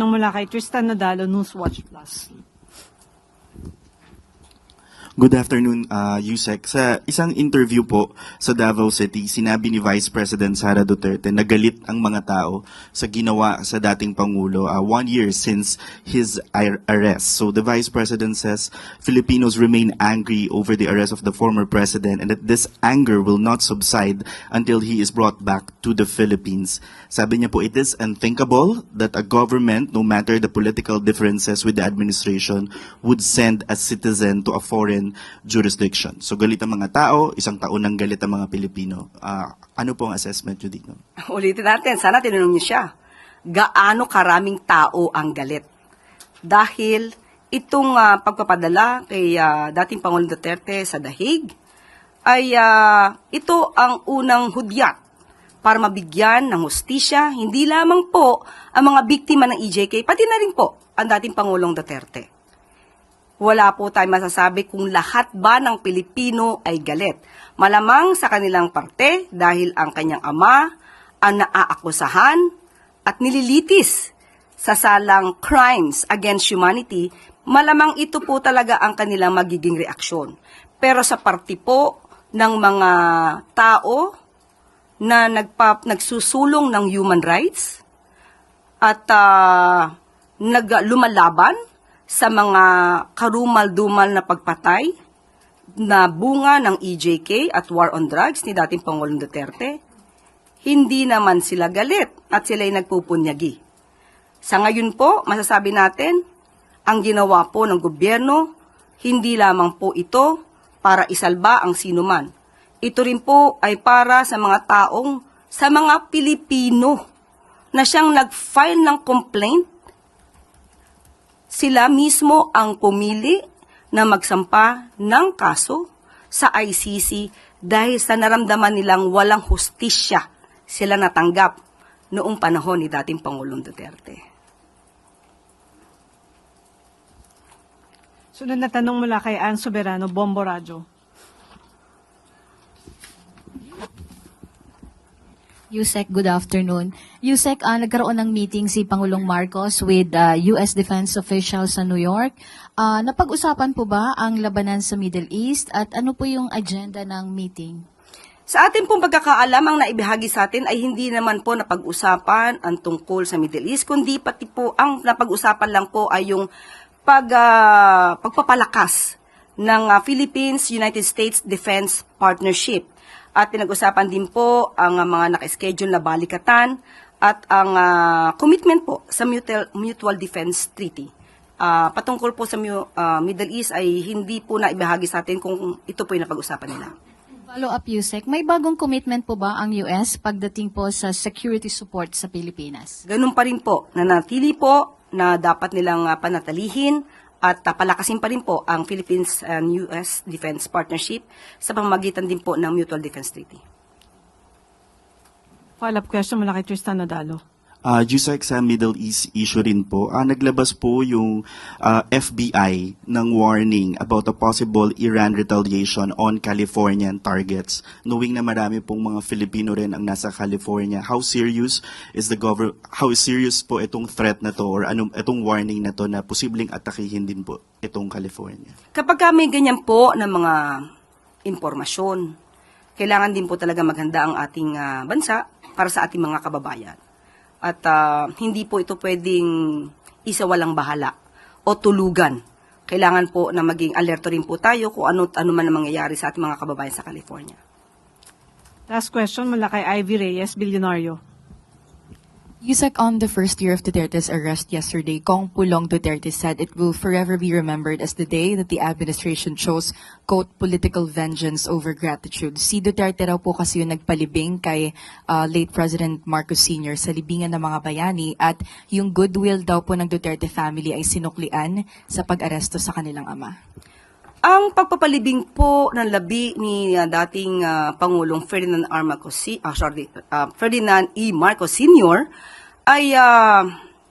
tanong mula kay Tristan Nadalo, Newswatch Plus. Good afternoon, Yusek. Sa isang interview po sa Davao City, sinabi ni Vice President Sara Duterte na galit ang mga tao sa ginawa sa dating Pangulo 1 year since his arrest. So the Vice President says Filipinos remain angry over the arrest of the former president and that this anger will not subside until he is brought back to the Philippines. Sabi niya po, it is unthinkable that a government, no matter the political differences with the administration, would send a citizen to a foreign jurisdiction. So galit ang mga tao, isang taon nang galit ang mga Pilipino. Ano po ang assessment nyo dito? Ulitin natin, sana tinanong niyo siya. Gaano karaming tao ang galit? Dahil itong pagpapadala kay dating Pangulong Duterte sa Dahig, ay ito ang unang hudyat para mabigyan ng hustisya, hindi lamang po ang mga biktima ng EJK, pati na rin po ang dating Pangulong Duterte. Wala po tayong masasabi kung lahat ba ng Pilipino ay galit. Malamang sa kanilang parte dahil ang kanyang ama ang naaakusahan at nililitis sa salang crimes against humanity, malamang ito po talaga ang kanilang magiging reaksyon. Pero sa parte po ng mga tao na nagsusulong ng human rights at lumalaban sa mga karumal-dumal na pagpatay na bunga ng EJK at war on drugs ni dating Pangulong Duterte, hindi naman sila galit at sila'y nagpupunyagi. Sa ngayon po, masasabi natin, ang ginawa po ng gobyerno, hindi lamang po ito para isalba ang sinuman. Ito rin po ay para sa mga taong, sa mga Pilipino na siyang nag-file ng complaint. Sila mismo ang pumili na magsampa ng kaso sa ICC dahil sa naramdaman nilang walang hustisya sila natanggap noong panahon ni dating Pangulong Duterte. Sunod na tanong mula kay Ann Soberano, Bombo Radyo. Yusek, good afternoon. Yusek, nagkaroon ng meeting si Pangulong Marcos with U.S. defense officials sa New York. Napag-usapan po ba ang labanan sa Middle East at ano po yung agenda ng meeting? Sa ating pong pagkakaalam, ang naibahagi sa atin ay hindi naman po napag-usapan ang tungkol sa Middle East, kundi pati po ang napag-usapan lang po ay yung pagpapalakas ng Philippines-United States Defense Partnership. At pinag-usapan din po ang mga naka-schedule na balikatan at ang commitment po sa Mutual Defense Treaty. Patungkol po sa Middle East ay hindi po na ibahagi sa atin kung ito po yung napag-usapan nila. Follow-up, Yusek, may bagong commitment po ba ang US pagdating po sa security support sa Pilipinas? Ganun pa rin po, nanatili po na dapat nilang panatalihin at palakasin pa rin po ang Philippines and U.S. Defense Partnership sa pamamagitan din po ng Mutual Defense Treaty. Follow-up question mula kay Tristan Nadalo. Yusek, sa Middle East issue rin po, naglabas po yung FBI ng warning about a possible Iran retaliation on Californian targets. Knowing na marami pong mga Filipino rin ang nasa California, how serious po itong threat na to or itong warning na to na posibleng atakihin din po itong California? Kapag may ganyan po na mga impormasyon, kailangan din po talaga maghanda ang ating bansa para sa ating mga kababayan. At hindi po ito pwedeng isawalang bahala o tulugan. Kailangan po na maging alerto rin po tayo kung ano man ang mangyayari sa ating mga kababayan sa California. Last question mula kay Ivy Reyes, Bilyonaryo. Yusek, on the first year of Duterte's arrest yesterday, Kong Pulong Duterte said it will forever be remembered as the day that the administration chose, quote, political vengeance over gratitude. Si Duterte raw po kasi yung nagpalibing kay late President Marcos Sr. sa libingan ng mga bayani at yung goodwill daw po ng Duterte family ay sinuklian sa pag-aresto sa kanilang ama. Ang pagpapalibing po ng labi ni dating Pangulong Ferdinand E. Marcos Sr. ay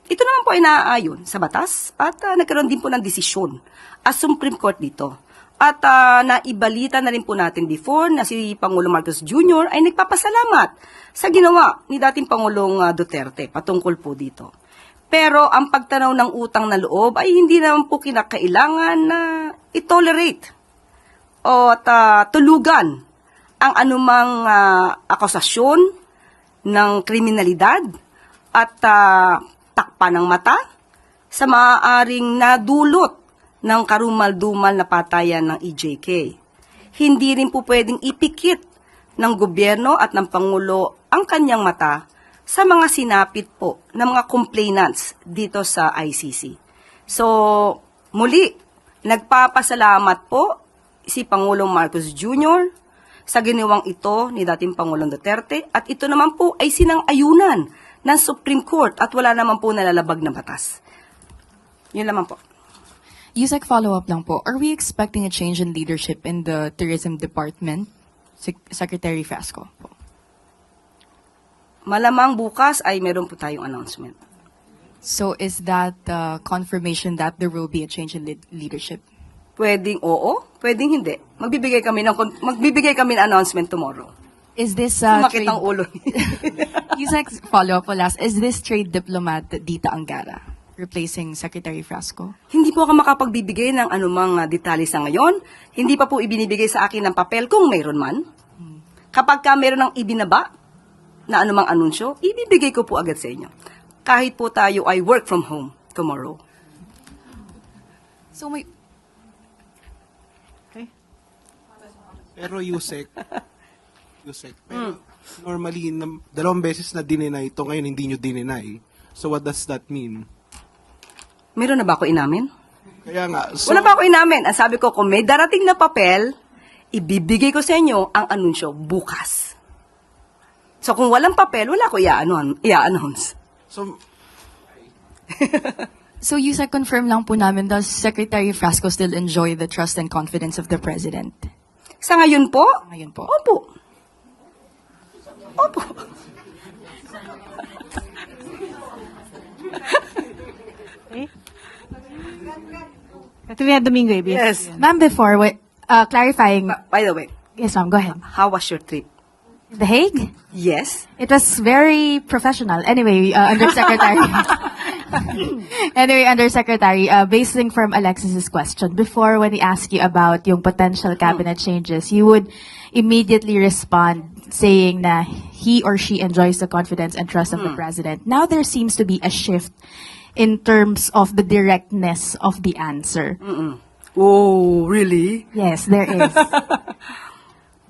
ito naman po ay naaayon sa batas at nagkaroon din po ng desisyon as Supreme Court dito. At naibalita na rin po natin before na si Pangulong Marcos Jr. ay nagpapasalamat sa ginawa ni dating Pangulong Duterte patungkol po dito. Pero ang pagtanaw ng utang na loob ay hindi naman po kinakailangan na i-tolerate o tulugan ang anumang akusasyon ng kriminalidad at takpan ng mata sa maaaring nadulot ng karumal-dumal na patayan ng EJK. Hindi rin po pwedeng ipikit ng gobyerno at ng Pangulo ang kanyang mata sa mga sinapit po ng mga complainants dito sa ICC. So, muli, nagpapasalamat po si Pangulong Marcos Jr. sa ginawang ito ni dating Pangulong Duterte at ito naman po ay sinang-ayunan ng Supreme Court at wala naman po nalalabag na batas. Yun naman po. Yusek, follow-up lang po. Are we expecting a change in leadership in the Tourism Department? Secretary Frasco po. Malamang bukas ay meron po tayong announcement. So is that confirmation that there will be a change in leadership? Pwedeng oo, pwedeng hindi. Magbibigay kami ng announcement tomorrow. Is this Sumakit ang ulo. Yusek, follow-up po last. Is this trade diplomat Dita Angara replacing Secretary Frasco? Hindi po ako makapagbibigay ng anumang detalye sa ngayon. Hindi pa po ibinibigay sa akin ng papel kung mayroon man. Kapag ka mayroon ng ibinaba na anumang anunsyo, ibibigay ko po agad sa inyo. Kahit po tayo ay work from home tomorrow. So may Pero Yusek, pero normally, dalawang beses na dininay ito, ngayon hindi nyo dininay. So what does that mean? Meron na ba ako inamin? Kaya nga, so, Wala pa ako inamin. Ang sabi ko, kung may darating na papel, ibibigay ko sa inyo ang anunsyo bukas. So kung walang papel, wala ko i-announce. So Yusek, confirm lang po namin, does Secretary Frasco still enjoy the trust and confidence of the President? Sa ngayon po? Ngayon po. Opo. Opo. Katrina Domingo, ABS. Yes. Ma'am, before, clarifying. By the way, Yes, ma'am, go ahead. how was your trip? The Hague? Yes. It was very professional. Anyway, Undersecretary. Undersecretary, basing from Alexis's question, before when he asked you about yung potential cabinet changes, you would immediately respond saying na he or she enjoys the confidence and trust of the president. Now there seems to be a shift in terms of the directness of the answer. Oh, really? Yes, there is.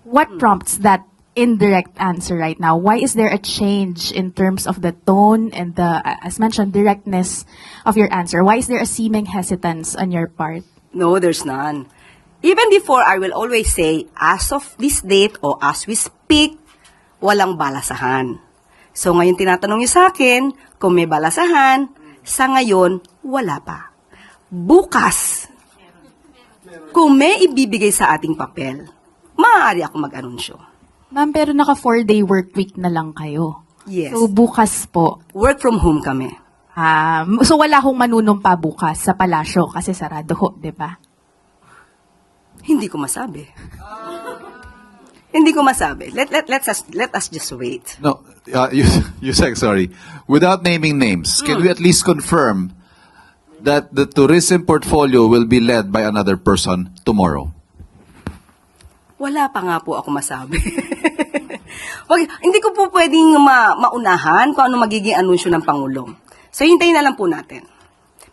What prompts that indirect answer right now? Why is there a change in terms of the tone and the, as mentioned, directness of your answer? Why is there a seeming hesitance on your part? No, there's none. Even before, I will always say, as of this date o as we speak, walang balasahan. So ngayon tinatanong niyo sa akin, kung may balasahan, sa ngayon, wala pa. Bukas, kung may ibibigay sa ating papel, maaari ako mag-anunsyo. Ma'am, pero naka 4-day work week na lang kayo. Yes. So bukas po. Work from home kami. So wala hong manunumpa bukas sa palasyo kasi sarado ho, di ba? Hindi ko masabi. Hindi ko masabi. Let us just wait. No, Yusek, sorry. Without naming names, can we at least confirm that the tourism portfolio will be led by another person tomorrow? Wala pa nga po ako masabi. Hindi ko po pwedeng maunahan kung ano magiging anunsyo ng Pangulo. So, hintayin na lang po natin.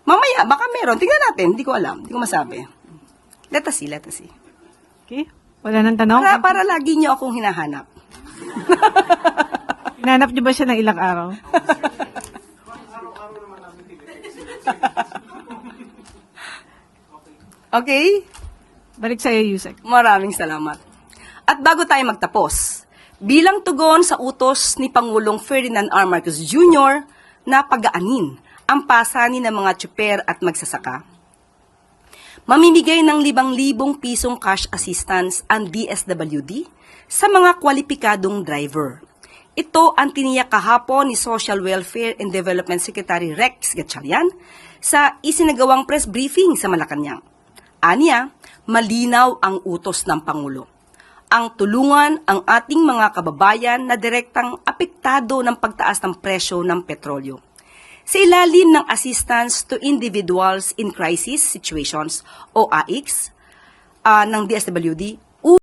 Mamaya, baka meron. Tingnan natin. Hindi ko alam. Hindi ko masabi. Let us see. Okay? Wala nang tanong? Para lagi niyo akong hinahanap. Hinanap niyo ba siya ng ilang araw? Okay? Balik sa iyo, Yusek. Maraming salamat. At bago tayo magtapos, bilang tugon sa utos ni Pangulong Ferdinand R. Marcos Jr. na pagaanin ang pasanin ng mga tsuper at magsasaka, mamimigay ng 5,000 pisong cash assistance ang DSWD sa mga kwalipikadong driver. Ito ang tiniyak kahapon ni Social Welfare and Development Secretary Rex Gatchalian sa isinagawang press briefing sa Malacanang. Aniya, malinaw ang utos ng Pangulo. Ang tulungan ang ating mga kababayan na direktang apektado ng pagtaas ng presyo ng petrolyo. sa ilalim ng Assistance to Individuals in Crisis Situations o AICS ng DSWD